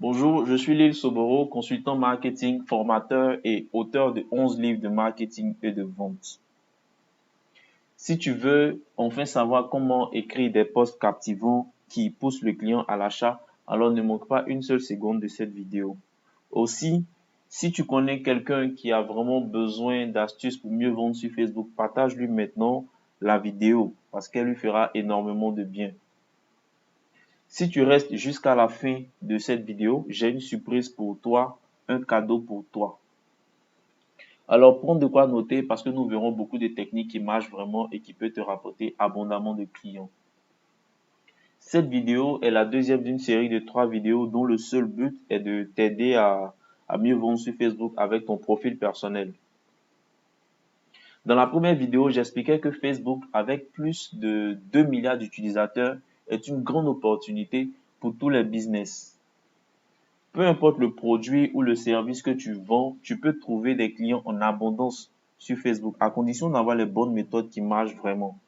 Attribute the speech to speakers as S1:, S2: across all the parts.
S1: Bonjour, je suis Lil Soboro, consultant marketing, formateur et auteur de 11 livres de marketing et de vente. Si tu veux enfin savoir comment écrire des posts captivants qui poussent le client à l'achat, alors ne manque pas une seule seconde de cette vidéo. Aussi, si tu connais quelqu'un qui a vraiment besoin d'astuces pour mieux vendre sur Facebook, partage-lui maintenant la vidéo parce qu'elle lui fera énormément de bien. Si tu restes jusqu'à la fin de cette vidéo, j'ai une surprise pour toi, un cadeau pour toi. Alors, prends de quoi noter parce que nous verrons beaucoup de techniques qui marchent vraiment et qui peuvent te rapporter abondamment de clients. Cette vidéo est la deuxième d'une série de 3 vidéos dont le seul but est de t'aider à mieux vendre sur Facebook avec ton profil personnel. Dans la première vidéo, j'expliquais que Facebook, avec plus de 2 milliards d'utilisateurs, est une grande opportunité pour tous les business. Peu importe le produit ou le service que tu vends, tu peux trouver des clients en abondance sur Facebook, à condition d'avoir les bonnes méthodes qui marchent vraiment.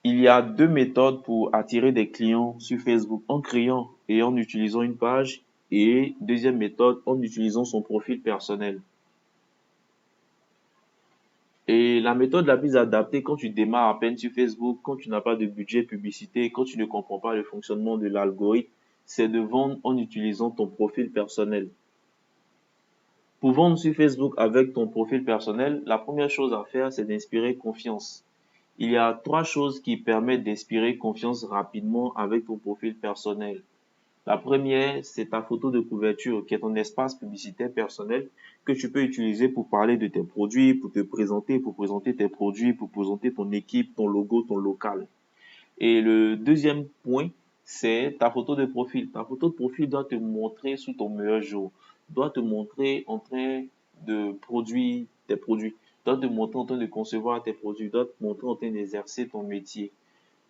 S1: Il y a 2 méthodes pour attirer des clients sur Facebook, en créant et en utilisant une page, et deuxième méthode, en utilisant son profil personnel. Et la méthode la plus adaptée quand tu démarres à peine sur Facebook, quand tu n'as pas de budget publicité, quand tu ne comprends pas le fonctionnement de l'algorithme, c'est de vendre en utilisant ton profil personnel. Pour vendre sur Facebook avec ton profil personnel, la première chose à faire, c'est d'inspirer confiance. Il y a 3 choses qui permettent d'inspirer confiance rapidement avec ton profil personnel. La première, c'est ta photo de couverture qui est ton espace publicitaire personnel que tu peux utiliser pour parler de tes produits, pour te présenter, pour présenter tes produits, pour présenter ton équipe, ton logo, ton local. Et le deuxième point, c'est ta photo de profil. Ta photo de profil doit te montrer sous ton meilleur jour, doit te montrer en train de produire tes produits, doit te montrer en train de concevoir tes produits, doit te montrer en train d'exercer ton métier.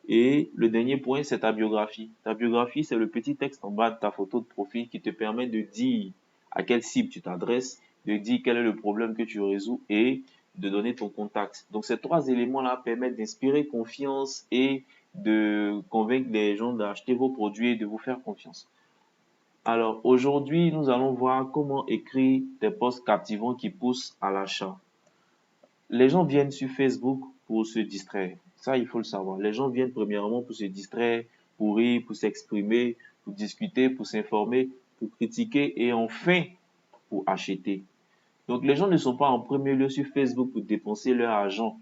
S1: Et le dernier point, c'est ta biographie. Ta biographie, c'est le petit texte en bas de ta photo de profil qui te permet de dire à quelle cible tu t'adresses, de dire quel est le problème que tu résous et de donner ton contact. Donc, ces 3 éléments-là permettent d'inspirer confiance et de convaincre les gens d'acheter vos produits et de vous faire confiance. Alors, aujourd'hui, nous allons voir comment écrire des posts captivants qui poussent à l'achat. Les gens viennent sur Facebook pour se distraire. Ça, il faut le savoir. Les gens viennent premièrement pour se distraire, pour rire, pour s'exprimer, pour discuter, pour s'informer, pour critiquer et enfin pour acheter. Donc, les gens ne sont pas en premier lieu sur Facebook pour dépenser leur argent.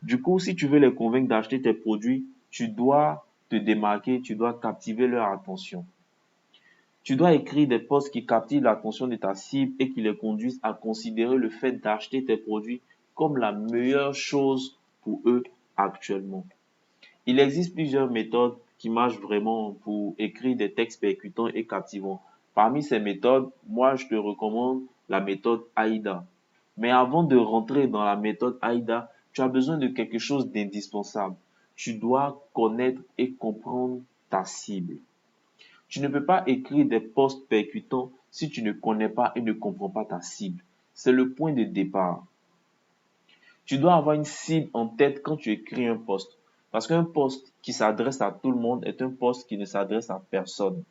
S1: Du coup, si tu veux les convaincre d'acheter tes produits, tu dois te démarquer, tu dois captiver leur attention. Tu dois écrire des posts qui captivent l'attention de ta cible et qui les conduisent à considérer le fait d'acheter tes produits comme la meilleure chose pour eux actuellement. Il existe plusieurs méthodes qui marchent vraiment pour écrire des textes percutants et captivants. Parmi ces méthodes, moi, je te recommande la méthode AIDA. Mais avant de rentrer dans la méthode AIDA, tu as besoin de quelque chose d'indispensable. Tu dois connaître et comprendre ta cible. Tu ne peux pas écrire des posts percutants si tu ne connais pas et ne comprends pas ta cible. C'est le point de départ. Tu dois avoir une cible en tête quand tu écris un post. Parce qu'un post qui s'adresse à tout le monde est un post qui ne s'adresse à personne.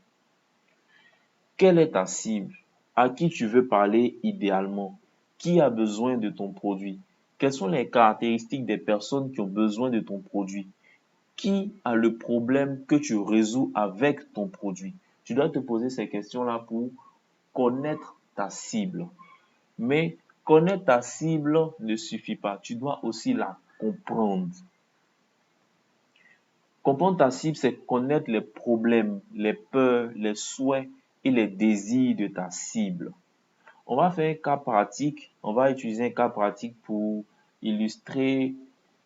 S1: Quelle est ta cible? À qui tu veux parler idéalement? Qui a besoin de ton produit? Quelles sont les caractéristiques des personnes qui ont besoin de ton produit? Qui a le problème que tu résous avec ton produit? Tu dois te poser ces questions-là pour connaître ta cible. Mais connaître ta cible ne suffit pas. Tu dois aussi la comprendre. Comprendre ta cible, c'est connaître les problèmes, les peurs, les souhaits et les désirs de ta cible. On va faire un cas pratique. On va utiliser un cas pratique pour illustrer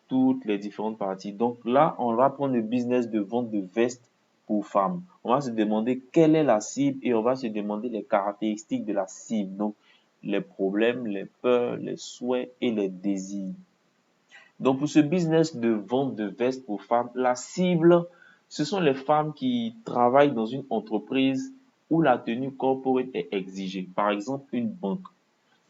S1: toutes les différentes parties. Donc là, on va prendre le business de vente de vestes pour femmes. On va se demander quelle est la cible et on va se demander les caractéristiques de la cible. Donc, les problèmes, les peurs, les souhaits et les désirs. Donc, pour ce business de vente de vestes pour femmes, la cible, ce sont les femmes qui travaillent dans une entreprise où la tenue corporate est exigée. Par exemple, une banque.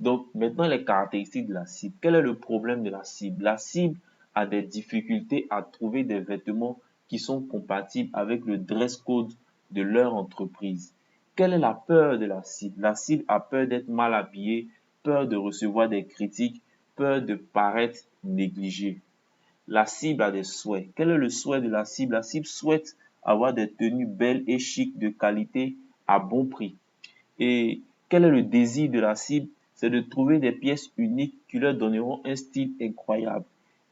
S1: Donc, maintenant, les caractéristiques de la cible. Quel est le problème de la cible? La cible a des difficultés à trouver des vêtements qui sont compatibles avec le dress code de leur entreprise. Quelle est la peur de la cible? La cible a peur d'être mal habillée, peur de recevoir des critiques, peur de paraître négligée. La cible a des souhaits. Quel est le souhait de la cible? La cible souhaite avoir des tenues belles et chics de qualité à bon prix. Et quel est le désir de la cible? C'est de trouver des pièces uniques qui leur donneront un style incroyable,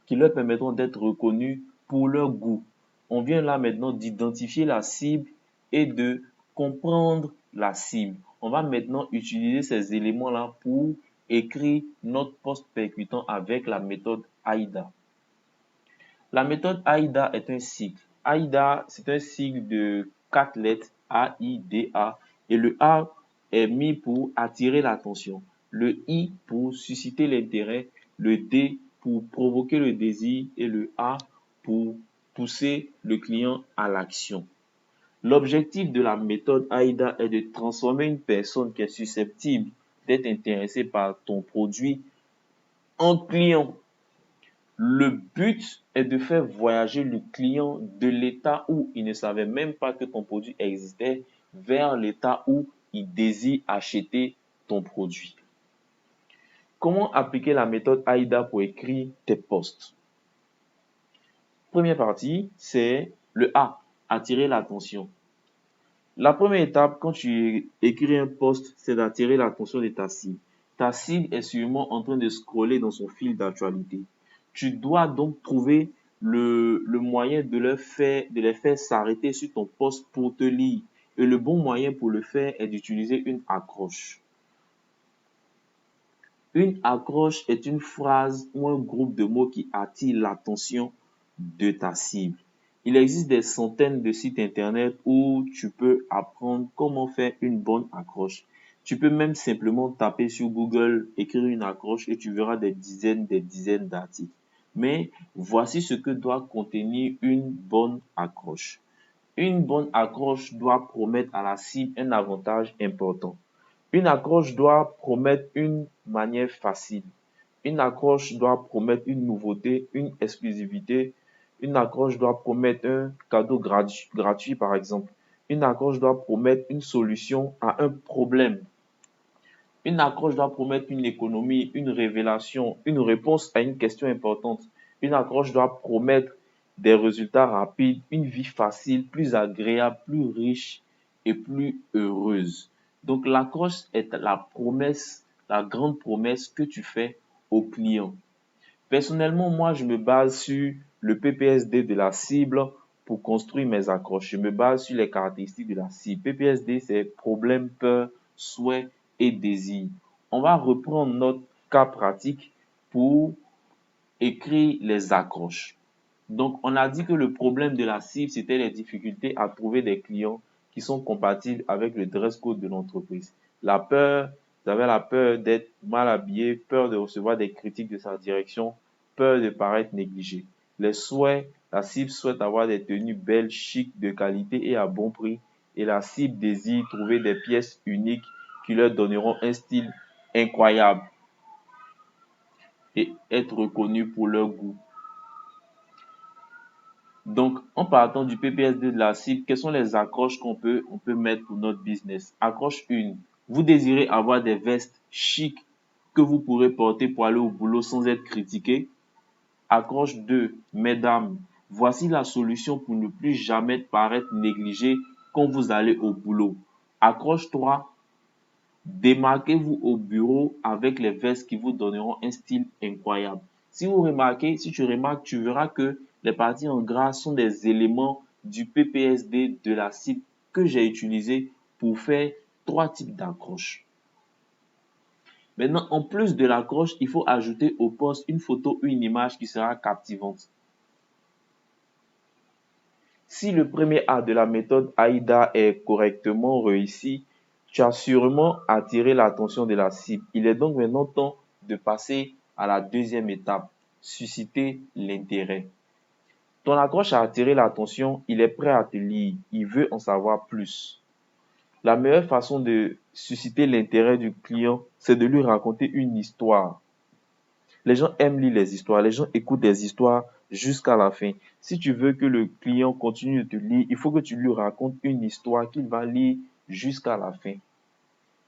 S1: qui leur permettront d'être reconnus pour leur goût. On vient là maintenant d'identifier la cible et de comprendre la cible. On va maintenant utiliser ces éléments-là pour écrire notre post percutant avec la méthode AIDA. La méthode AIDA est un cycle. AIDA, c'est un cycle de 4 lettres, A-I-D-A, et le A est mis pour attirer l'attention, le I pour susciter l'intérêt, le D pour provoquer le désir et le A pour pousser le client à l'action. L'objectif de la méthode AIDA est de transformer une personne qui est susceptible d'être intéressée par ton produit en client. Le but est de faire voyager le client de l'état où il ne savait même pas que ton produit existait vers l'état où il désire acheter ton produit. Comment appliquer la méthode AIDA pour écrire tes posts? Première partie, c'est le A, attirer l'attention. La première étape, quand tu écris un post, c'est d'attirer l'attention de ta cible. Ta cible est sûrement en train de scroller dans son fil d'actualité. Tu dois donc trouver le moyen de les faire s'arrêter sur ton post pour te lire. Et le bon moyen pour le faire est d'utiliser une accroche. Une accroche est une phrase ou un groupe de mots qui attire l'attention de ta cible. Il existe des centaines de sites internet où tu peux apprendre comment faire une bonne accroche. Tu peux même simplement taper sur Google, écrire une accroche et tu verras des dizaines d'articles. Mais voici ce que doit contenir une bonne accroche. Une bonne accroche doit promettre à la cible un avantage important. Une accroche doit promettre une manière facile. Une accroche doit promettre une nouveauté, une exclusivité. Une accroche doit promettre un cadeau gratuit, par exemple. Une accroche doit promettre une solution à un problème. Une accroche doit promettre une économie, une révélation, une réponse à une question importante. Une accroche doit promettre des résultats rapides, une vie facile, plus agréable, plus riche et plus heureuse. Donc l'accroche est la promesse, la grande promesse que tu fais au client. Personnellement, moi, je me base sur le PPSD de la cible pour construire mes accroches. Je me base sur les caractéristiques de la cible. PPSD, c'est problème, peur, souhait et désir. On va reprendre notre cas pratique pour écrire les accroches. Donc, on a dit que le problème de la cible, c'était les difficultés à trouver des clients qui sont compatibles avec le dress code de l'entreprise. La peur, vous avez la peur d'être mal habillé, peur de recevoir des critiques de sa direction, peur de paraître négligé. Les souhaits, la cible souhaite avoir des tenues belles, chics, de qualité et à bon prix. Et la cible désire trouver des pièces uniques qui leur donneront un style incroyable et être reconnus pour leur goût. Donc, en partant du PPSD de la cible, quelles sont les accroches qu'on peut mettre pour notre business? Accroche 1. Vous désirez avoir des vestes chics que vous pourrez porter pour aller au boulot sans être critiqué? Accroche 2. Mesdames, voici la solution pour ne plus jamais paraître négligé quand vous allez au boulot. Accroche 3. Démarquez-vous au bureau avec les vestes qui vous donneront un style incroyable. Si tu remarques, tu verras que les parties en gras sont des éléments du PPSD de la cible que j'ai utilisé pour faire 3 types d'accroches. Maintenant, en plus de l'accroche, il faut ajouter au post une photo ou une image qui sera captivante. Si le premier A de la méthode AIDA est correctement réussi, tu as sûrement attiré l'attention de la cible. Il est donc maintenant temps de passer à la deuxième étape, susciter l'intérêt. Ton accroche a attiré l'attention, il est prêt à te lire, il veut en savoir plus. La meilleure façon de susciter l'intérêt du client, c'est de lui raconter une histoire. Les gens aiment lire les histoires, les gens écoutent des histoires jusqu'à la fin. Si tu veux que le client continue de te lire, il faut que tu lui racontes une histoire qu'il va lire jusqu'à la fin.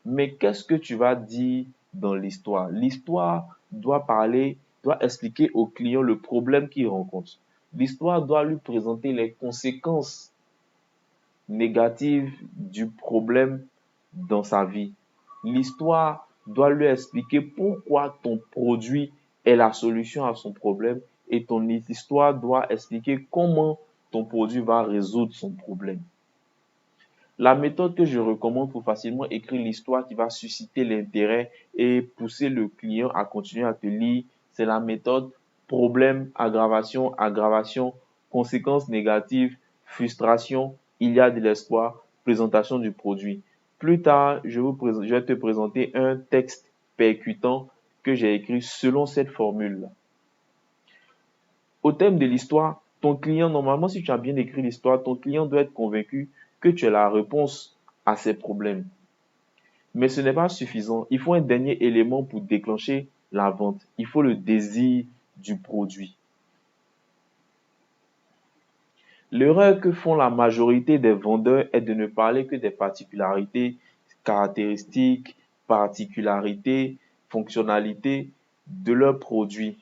S1: Mais qu'est-ce que tu vas dire dans l'histoire? L'histoire doit expliquer au client le problème qu'il rencontre. L'histoire doit lui présenter les conséquences négatives du problème dans sa vie. L'histoire doit lui expliquer pourquoi ton produit est la solution à son problème et ton histoire doit expliquer comment ton produit va résoudre son problème. La méthode que je recommande pour facilement écrire l'histoire qui va susciter l'intérêt et pousser le client à continuer à te lire, c'est la méthode problème, aggravation, aggravation, conséquences négatives, frustration, il y a de l'espoir, présentation du produit. Plus tard, je vais te présenter un texte percutant que j'ai écrit selon cette formule-là. Au thème de l'histoire, ton client, normalement, si tu as bien écrit l'histoire, ton client doit être convaincu que tu es la réponse à ses problèmes. Mais ce n'est pas suffisant. Il faut un dernier élément pour déclencher la vente. Il faut le désir du produit. L'erreur que font la majorité des vendeurs est de ne parler que des particularités, caractéristiques, particularités, fonctionnalités de leur produit.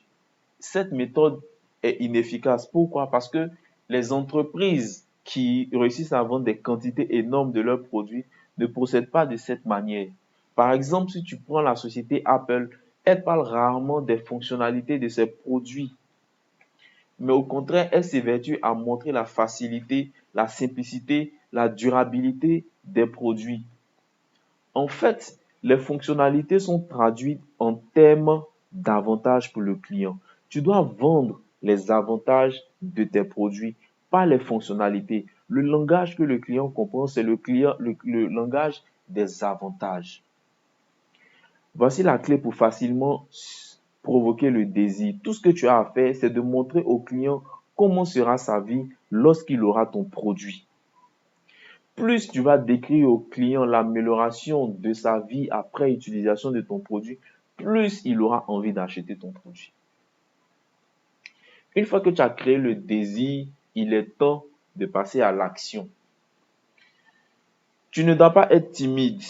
S1: Cette méthode est inefficace. Pourquoi? Parce que les entreprises qui réussissent à vendre des quantités énormes de leurs produits ne procèdent pas de cette manière. Par exemple, si tu prends la société Apple, elle parle rarement des fonctionnalités de ses produits, mais au contraire, elle s'évertue à montrer la facilité, la simplicité, la durabilité des produits. En fait, les fonctionnalités sont traduites en termes d'avantages pour le client. Tu dois vendre les avantages de tes produits, pas les fonctionnalités. Le langage que le client comprend, c'est le langage des avantages. Voici la clé pour facilement provoquer le désir. Tout ce que tu as à faire, c'est de montrer au client comment sera sa vie lorsqu'il aura ton produit. Plus tu vas décrire au client l'amélioration de sa vie après utilisation de ton produit, plus il aura envie d'acheter ton produit. Une fois que tu as créé le désir, il est temps de passer à l'action. Tu ne dois pas être timide.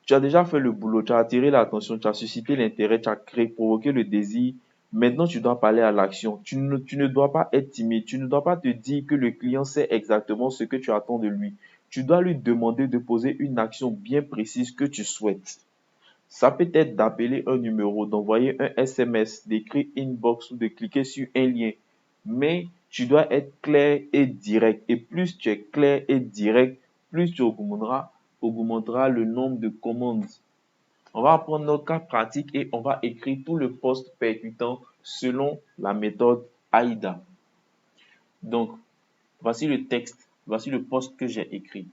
S1: Tu as déjà fait le boulot, tu as attiré l'attention, tu as suscité l'intérêt, tu as créé, provoqué le désir. Maintenant, tu dois parler à l'action. Tu ne dois pas être timide. Tu ne dois pas te dire que le client sait exactement ce que tu attends de lui. Tu dois lui demander de poser une action bien précise que tu souhaites. Ça peut être d'appeler un numéro, d'envoyer un SMS, d'écrire inbox ou de cliquer sur un lien. Mais tu dois être clair et direct. Et plus tu es clair et direct, plus tu augmenteras le nombre de commandes. On va prendre notre cas pratique et on va écrire tout le post percutant selon la méthode AIDA. Donc, voici le texte, voici le post que j'ai écrit.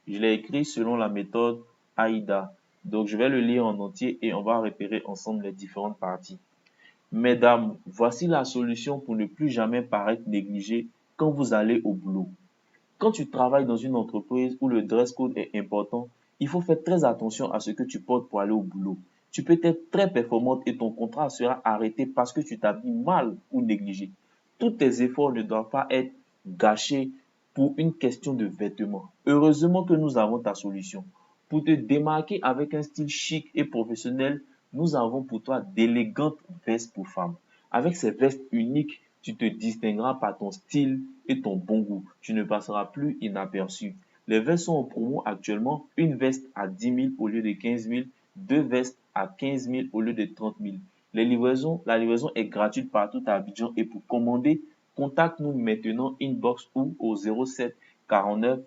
S1: Je l'ai écrit selon la méthode AIDA. Donc, je vais le lire en entier et on va repérer ensemble les différentes parties. Mesdames, voici la solution pour ne plus jamais paraître négligé quand vous allez au boulot. Quand tu travailles dans une entreprise où le dress code est important, il faut faire très attention à ce que tu portes pour aller au boulot. Tu peux être très performante et ton contrat sera arrêté parce que tu t'habilles mal ou négligé. Tous tes efforts ne doivent pas être gâchés pour une question de vêtements. Heureusement que nous avons ta solution. Pour te démarquer avec un style chic et professionnel, nous avons pour toi d'élégantes vestes pour femmes. Avec ces vestes uniques, tu te distingueras par ton style et ton bon goût. Tu ne passeras plus inaperçu. Les vestes sont en promo actuellement. Une veste à 10 000 au lieu de 15 000. Deux vestes à 15 000 au lieu de 30 000. La livraison est gratuite partout à Abidjan et pour commander, contacte-nous maintenant inbox ou au 07 49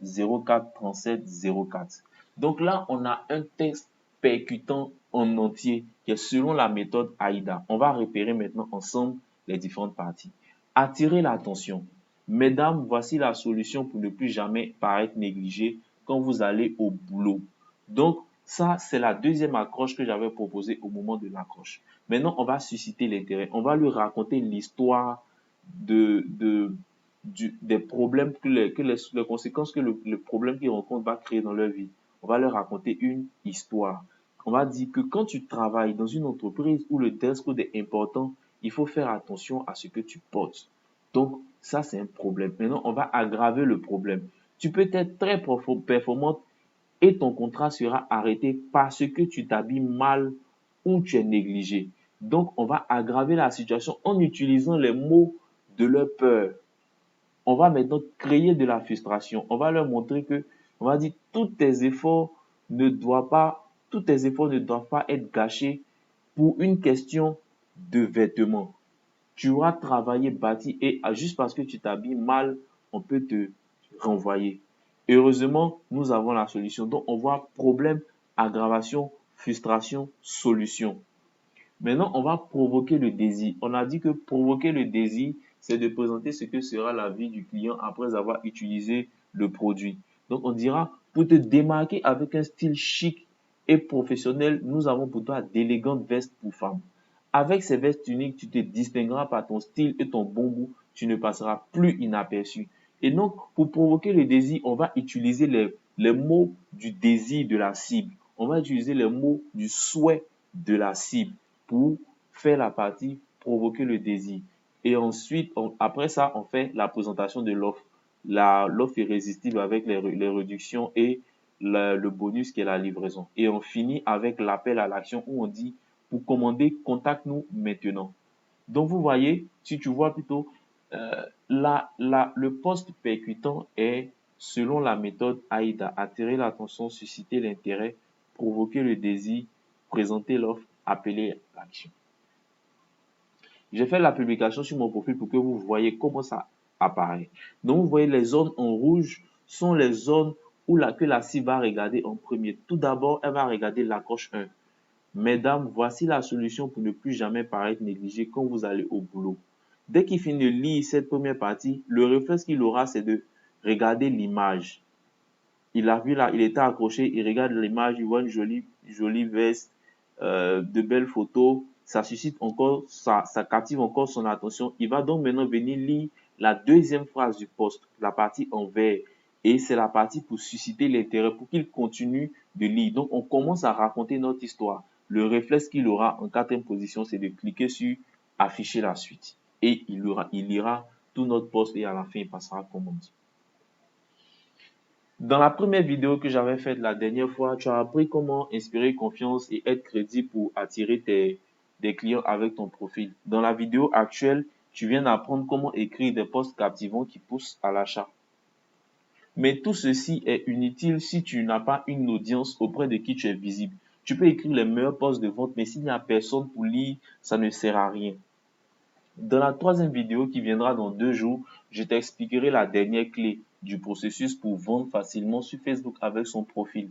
S1: 04 37 04. Donc là, on a un texte percutant en entier qui est selon la méthode AIDA. On va repérer maintenant ensemble les différentes parties. Attirer l'attention. Mesdames, voici la solution pour ne plus jamais paraître négligé quand vous allez au boulot. Donc, ça, c'est la deuxième accroche que j'avais proposée au moment de l'accroche. Maintenant, on va susciter l'intérêt. On va lui raconter l'histoire des problèmes, les conséquences que le problème qu'ils rencontrent va créer dans leur vie. On va leur raconter une histoire. On va dire que quand tu travailles dans une entreprise où le dress code est important, il faut faire attention à ce que tu portes. Donc, ça, c'est un problème. Maintenant, on va aggraver le problème. Tu peux être très performante et ton contrat sera arrêté parce que tu t'habilles mal ou tu es négligé. Donc, on va aggraver la situation en utilisant les mots de leur peur. On va maintenant créer de la frustration. On va leur montrer que, on va dire, tous tes efforts ne doivent pas être gâchés pour une question de vêtements. Tu auras travaillé, bâti et juste parce que tu t'habilles mal, on peut te renvoyer. Heureusement, nous avons la solution. Donc, on voit problème, aggravation, frustration, solution. Maintenant, on va provoquer le désir. On a dit que provoquer le désir, c'est de présenter ce que sera la vie du client après avoir utilisé le produit. Donc, on dira, pour te démarquer avec un style chic et professionnel, nous avons pour toi d'élégantes vestes pour femmes. Avec ces vestes uniques, tu te distingueras par ton style et ton bon goût. Tu ne passeras plus inaperçu. Et donc, pour provoquer le désir, on va utiliser les mots du désir de la cible. On va utiliser les mots du souhait de la cible pour faire la partie provoquer le désir. Et ensuite, après ça, on fait la présentation de l'offre. L'offre irrésistible avec les réductions et le bonus qui est la livraison. Et on finit avec l'appel à l'action où on dit pour commander, contacte-nous maintenant. Donc, vous voyez, si tu vois plutôt, le poste percutant est, selon la méthode AIDA, attirer l'attention, susciter l'intérêt, provoquer le désir, présenter l'offre, appeler l'action. J'ai fait la publication sur mon profil pour que vous voyez comment ça apparaît. Donc, vous voyez, les zones en rouge sont les zones que la cible va regarder en premier. Tout d'abord, elle va regarder la coche 1. Mesdames, voici la solution pour ne plus jamais paraître négligé quand vous allez au boulot. Dès qu'il finit de lire cette première partie, le réflexe qu'il aura, c'est de regarder l'image. Il a vu là, il était accroché, il regarde l'image, il voit une jolie veste, de belles photos, ça suscite encore, ça captive encore son attention. Il va donc maintenant venir lire la deuxième phrase du poste, la partie en vert. Et c'est la partie pour susciter l'intérêt, pour qu'il continue de lire. Donc, on commence à raconter notre histoire. Le réflexe qu'il aura en quatrième position, c'est de cliquer sur afficher la suite. Et il lira tout notre poste et à la fin, il passera commande. Dans la première vidéo que j'avais faite la dernière fois, tu as appris comment inspirer confiance et être crédible pour attirer des clients avec ton profil. Dans la vidéo actuelle, tu viens d'apprendre comment écrire des posts captivants qui poussent à l'achat. Mais tout ceci est inutile si tu n'as pas une audience auprès de qui tu es visible. Tu peux écrire les meilleurs posts de vente, mais s'il n'y a personne pour lire, ça ne sert à rien. Dans la troisième vidéo qui viendra dans 2 jours, je t'expliquerai la dernière clé du processus pour vendre facilement sur Facebook avec son profil.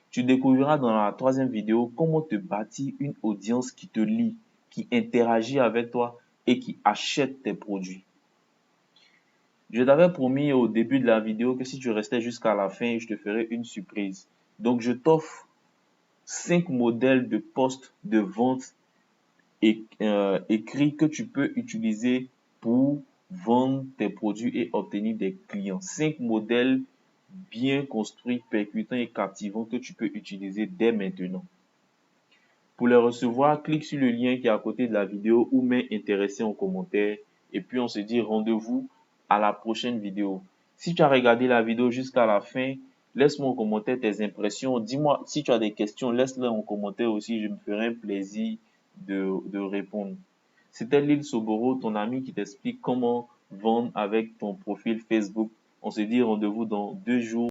S1: Tu découvriras dans la troisième vidéo comment te bâtir une audience qui te lit, qui interagit avec toi et qui achète tes produits. Je t'avais promis au début de la vidéo que si tu restais jusqu'à la fin, je te ferais une surprise. Donc, je t'offre 5 modèles de posts de vente écrits que tu peux utiliser pour vendre tes produits et obtenir des clients. 5 modèles bien construits, percutants et captivants que tu peux utiliser dès maintenant. Pour les recevoir, clique sur le lien qui est à côté de la vidéo ou mets intéressé en commentaire. Et puis, on se dit rendez-vous à la prochaine vidéo. Si tu as regardé la vidéo jusqu'à la fin, laisse-moi en commentaire tes impressions. Dis-moi si tu as des questions, laisse-les en commentaire aussi. Je me ferai un plaisir de répondre. C'était Lil Soboro, ton ami qui t'explique comment vendre avec ton profil Facebook. On se dit rendez-vous dans 2 jours.